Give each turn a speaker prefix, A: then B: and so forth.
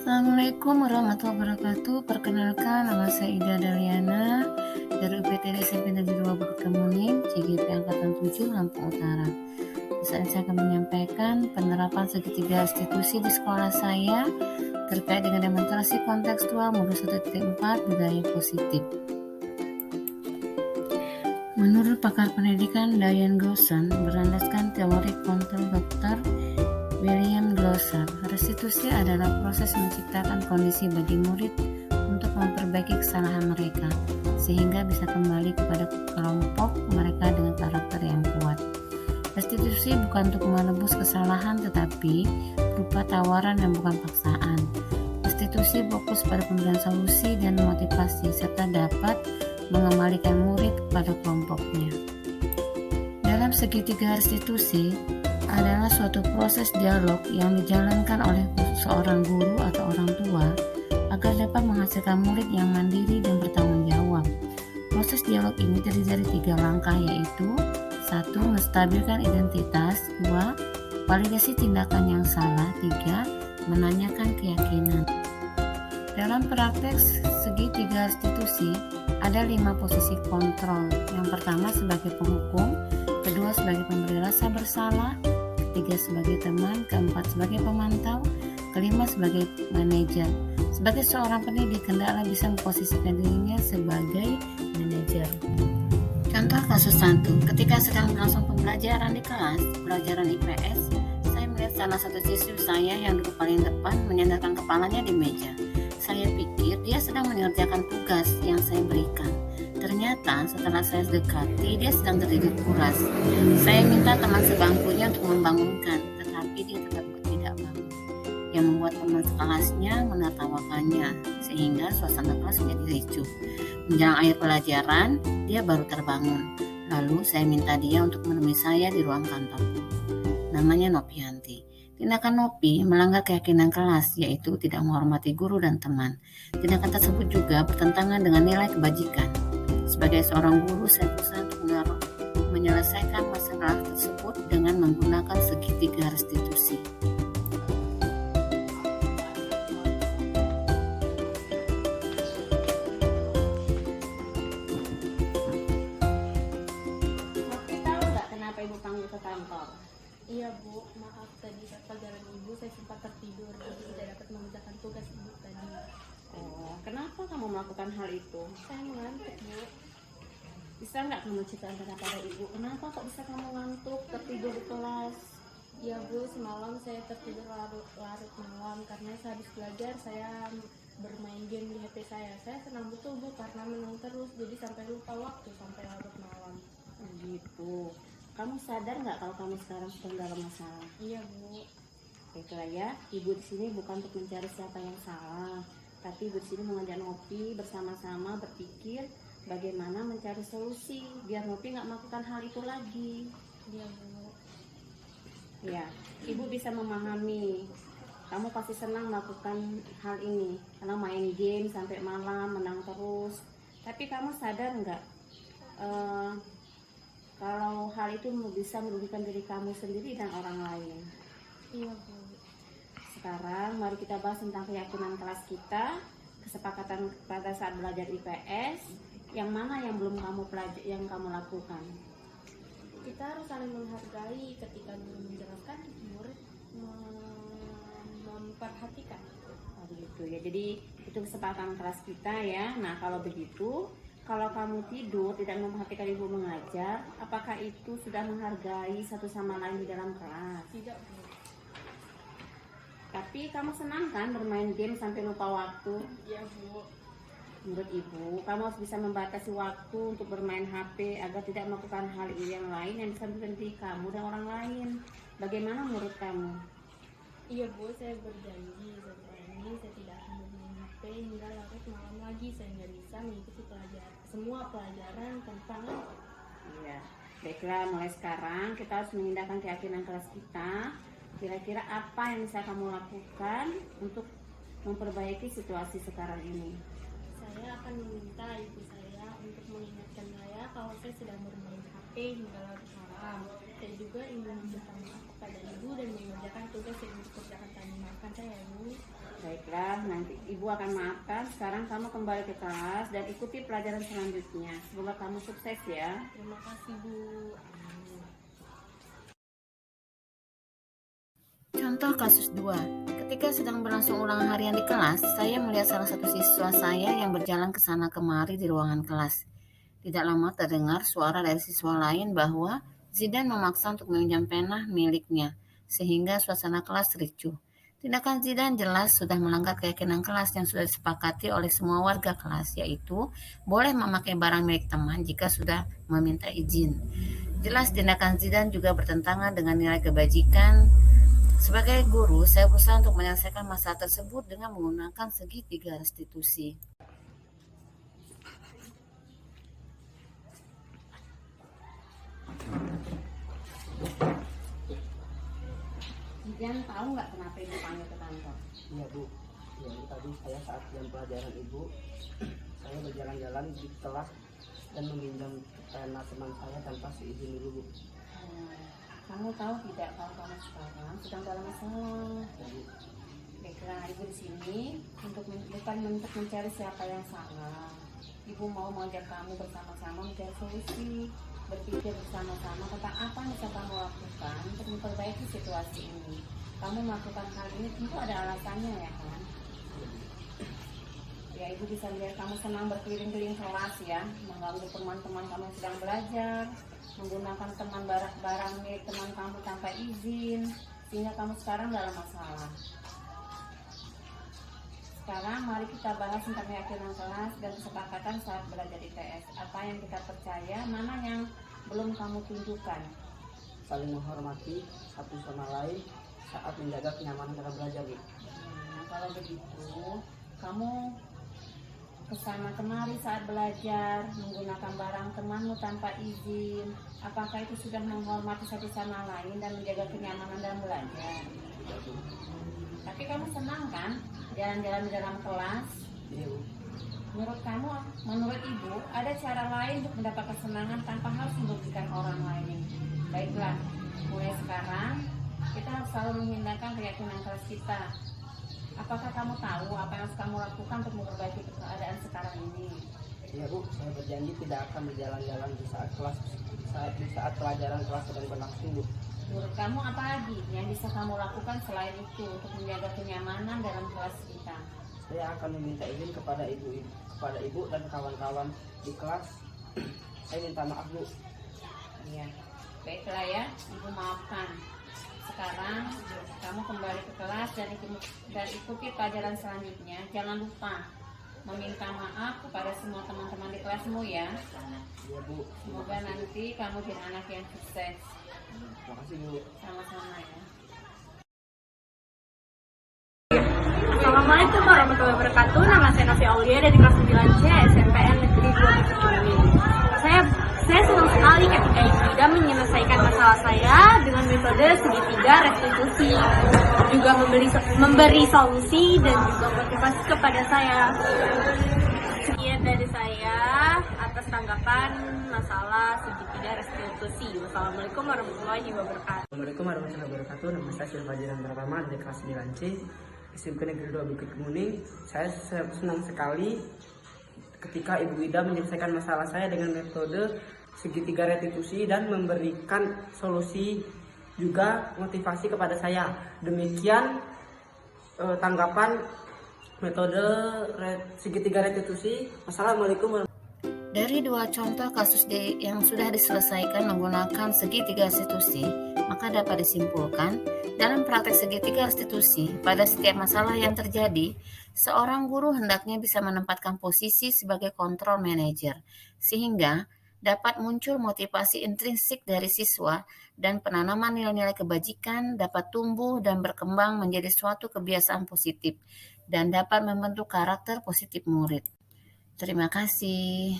A: Assalamualaikum warahmatullahi wabarakatuh. Perkenalkan, nama saya Ida Daliana dari UPTD SMP Negeri 2 Bukit Kemuning, CGP Angkatan 7, Lampung Utara. Saat saya akan menyampaikan penerapan segitiga restitusi di sekolah saya terkait dengan demonstrasi kontekstual modul 1.4 budaya positif. Menurut pakar pendidikan Diane Gosson, berlandaskan teori kontrol Dr. William Glasser, restitusi adalah proses menciptakan kondisi bagi murid untuk memperbaiki kesalahan mereka, sehingga bisa kembali kepada kelompok mereka dengan karakter yang kuat. Restitusi bukan untuk menebus kesalahan, tetapi berupa tawaran dan bukan paksaan. Restitusi fokus pada pemberian solusi dan motivasi, serta dapat mengembalikan murid kepada kelompoknya. Dalam segitiga restitusi, adalah suatu proses dialog yang dijalankan oleh seorang guru atau orang tua agar dapat menghasilkan murid yang mandiri dan bertanggung jawab. Proses dialog ini terdiri dari 3 langkah, yaitu 1. Menstabilkan identitas, 2. Validasi tindakan yang salah, 3. Menanyakan keyakinan. Dalam praktek segitiga restitusi ada 5 posisi kontrol. Yang pertama sebagai penghukum, kedua sebagai pemberi rasa bersalah, ketiga sebagai teman, keempat sebagai pemantau, kelima sebagai manajer. Sebagai seorang pendidik, hendaklah bisa memposisikan dirinya sebagai manajer. Contoh kasus 1, ketika sedang berlangsung pembelajaran di kelas, pelajaran IPS, saya melihat salah satu siswi saya yang duduk paling depan menyandarkan kepalanya di meja. Saya pikir dia sedang mengerjakan tugas yang saya berikan. Ternyata setelah saya dekati, dia sedang tertidur pulas. Saya minta teman sebangkunya untuk membangunkan, tetapi dia tetap tidak bangun. Yang membuat teman sekelasnya menertawakannya, sehingga suasana kelas menjadi ricuh. Menjelang akhir pelajaran, dia baru terbangun. Lalu saya minta dia untuk menemui saya di ruang kantorku. Namanya Nopianti. Tindakan Nopi melanggar keyakinan kelas, yaitu tidak menghormati guru dan teman. Tindakan tersebut juga bertentangan dengan nilai kebajikan. Sebagai seorang guru, saya berusaha untuk menyelesaikan masalah tersebut dengan menggunakan segitiga restitusi.
B: Tapi tahu nggak kenapa ibu panggil ke kantor?
C: Iya Bu, maaf tadi saat pelajaran ibu saya sempat tertidur jadi tidak dapat mengerjakan tugas ibu tadi.
B: Oh, kenapa kamu melakukan hal itu?
C: Saya mengantuk Bu.
B: Bisa nggak kamu ceritakan kepada ibu, kenapa kok bisa kamu ngantuk tertidur di kelas?
C: Iya Bu, semalam saya tertidur larut malam karena sehabis belajar saya bermain game di HP saya. Saya senang betul Bu karena menang terus jadi sampai lupa waktu sampai larut malam.
B: Gitu. Kamu sadar nggak kalau kamu sekarang sedang dalam masalah?
C: Iya Bu.
B: Baiklah ya, ibu di sini bukan untuk mencari siapa yang salah, tapi ibu di sini mengajak Nopi bersama-sama berpikir bagaimana mencari solusi biar Nopi nggak melakukan hal itu lagi.
C: Iya Bu.
B: Ya, ibu bisa memahami. Kamu pasti senang melakukan hal ini karena main game sampai malam menang terus. Tapi kamu sadar nggak kalau hal itu bisa merugikan diri kamu sendiri dan orang lain?
C: Iya Bu.
B: Sekarang mari kita bahas tentang keyakinan kelas kita, kesepakatan pada saat belajar IPS. Yang mana yang belum kamu lakukan?
C: Kita harus saling menghargai ketika guru menjelaskan, murid memperhatikan.
B: Oh, begitu ya. Jadi itu kesepakatan kelas kita ya. Nah, kalau begitu, kalau kamu tidur tidak memperhatikan ibu mengajar, apakah itu sudah menghargai satu sama lain di dalam kelas?
C: Tidak Bu.
B: Tapi kamu senang kan bermain game sampai lupa waktu?
C: Iya Bu.
B: Menurut ibu, kamu harus bisa membatasi waktu untuk bermain HP agar tidak melakukan hal yang lain yang bisa merugikan kamu dan orang lain. Bagaimana menurut kamu?
C: Iya Bu, saya berjanji setelah ini saya tidak akan bermain HP hingga larut malam lagi. Saya nggak bisa mengikuti semua pelajaran tentang.
B: Iya, baiklah, mulai sekarang kita harus mengindahkan keyakinan kelas kita. Kira-kira apa yang bisa kamu lakukan untuk memperbaiki situasi sekarang ini?
C: Saya akan meminta ibu saya untuk mengingatkan saya kalau saya sedang bermain HP hingga larut malam. Saya juga ingin meminta maaf kepada ibu dan mengerjakan tugas yang dikerjakan tadi. Maafkan saya, Bu.
B: Baik, Baiklah, nanti ibu akan maafkan. Sekarang kamu kembali ke kelas dan ikuti pelajaran selanjutnya. Semoga kamu sukses ya.
C: Terima kasih Bu.
A: Contoh kasus 2. Ketika sedang berlangsung ulangan harian di kelas, saya melihat salah satu siswa saya yang berjalan ke sana kemari di ruangan kelas. Tidak lama terdengar suara dari siswa lain bahwa Zidan memaksa untuk meminjam pena miliknya, sehingga suasana kelas ricuh. Tindakan Zidan jelas sudah melanggar keyakinan kelas yang sudah disepakati oleh semua warga kelas, yaitu boleh memakai barang milik teman jika sudah meminta izin. Jelas tindakan Zidan juga bertentangan dengan nilai kebajikan. Sebagai guru, saya berusaha untuk menyelesaikan masalah tersebut dengan menggunakan segitiga restitusi.
B: Zidan tahu nggak kenapa ibu panggil ke kantor?
D: Iya Bu, ya tadi saya saat jam pelajaran Ibu, saya berjalan-jalan di kelas dan meminjam pena teman saya tanpa seizin dulu Bu.
B: Kamu tahu tidak kalau kamu sekarang sedang dalam masalah?
D: Ya, Bu.
B: Baiklah, ibu di sini bukan untuk mencari siapa yang salah. Ibu mau mengajak kamu bersama-sama mencari solusi, berpikir bersama-sama tentang apa yang bisa kamu lakukan untuk memperbaiki situasi ini. Kamu melakukan hal ini tentu ada alasannya ya kan? Ya, ibu bisa lihat kamu senang berkeliling-keliling kelas ya, mengganggu teman-teman kamu yang sedang belajar, menggunakan teman barang milik teman kamu tanpa izin, sehingga kamu sekarang dalam masalah. Sekarang mari kita bahas tentang keyakinan kelas dan kesepakatan saat belajar di TS. Apa yang kita percaya, mana yang belum kamu tunjukkan.
D: Saling menghormati satu sama lain saat menjaga kenyamanan dalam belajar Bu.
B: Nah, kalau begitu, kamu kesana kemari saat belajar, menggunakan barang temanmu tanpa izin. Apakah itu sudah menghormati satu sama lain dan menjaga kenyamanan dalam belajar?
D: Iya Bu.
B: Tapi kamu senang kan jalan-jalan di dalam kelas?
D: Iya Bu.
B: Menurut ibu, ada cara lain untuk mendapat kesenangan tanpa harus merugikan orang lain. Baiklah, mulai sekarang kita harus selalu menghindarkan keyakinan kelas kita. Apakah kamu tahu apa yang harus kamu lakukan untuk memperbaiki keadaan sekarang ini?
D: Iya Bu, saya berjanji tidak akan berjalan-jalan di saat pelajaran kelas sedang berlangsung Bu.
B: Menurut kamu apa lagi yang bisa kamu lakukan selain itu untuk menjaga kenyamanan dalam kelas kita?
D: Saya akan meminta izin kepada ibu dan kawan-kawan di kelas. Saya minta maaf Bu.
B: Iya, baiklah ya, ibu maafkan. Sekarang kamu kembali ke kelas dan ikuti pelajaran selanjutnya. Jangan lupa meminta maaf kepada semua teman-teman di kelasmu ya.
D: Iya Bu.
B: Semoga nanti kamu jadi anak yang sukses.
D: Terima kasih Bu.
B: Sama-sama ya.
C: Assalamualaikum warahmatullahi wabarakatuh. Nama saya Novi Aulia dari kelas 9C SMPN Negeri 2 Bumi. Saya senang sekali ketika Ibu Ida menyelesaikan masalah saya dengan metode segitiga restitusi, juga memberi solusi dan juga motivasi kepada saya. Sekian dari saya atas tanggapan masalah segitiga restitusi. Wassalamualaikum warahmatullahi wabarakatuh.
D: Assalamualaikum warahmatullahi wabarakatuh. Nama saya Silvajiran Pratama dari kelas 9C SMP Negeri 2 Bukit Kemuning. Saya senang sekali ketika Ibu Ida menyelesaikan masalah saya dengan metode segitiga restitusi dan memberikan solusi juga motivasi kepada saya. Demikian tanggapan metode segitiga restitusi. Wassalamualaikum warahmatullahi wabarakatuh.
A: Dari dua contoh kasus yang sudah diselesaikan menggunakan segitiga restitusi, maka dapat disimpulkan dalam praktek segitiga restitusi pada setiap masalah yang terjadi, seorang guru hendaknya bisa menempatkan posisi sebagai control manager, sehingga dapat muncul motivasi intrinsik dari siswa dan penanaman nilai-nilai kebajikan dapat tumbuh dan berkembang menjadi suatu kebiasaan positif dan dapat membentuk karakter positif murid. Terima kasih.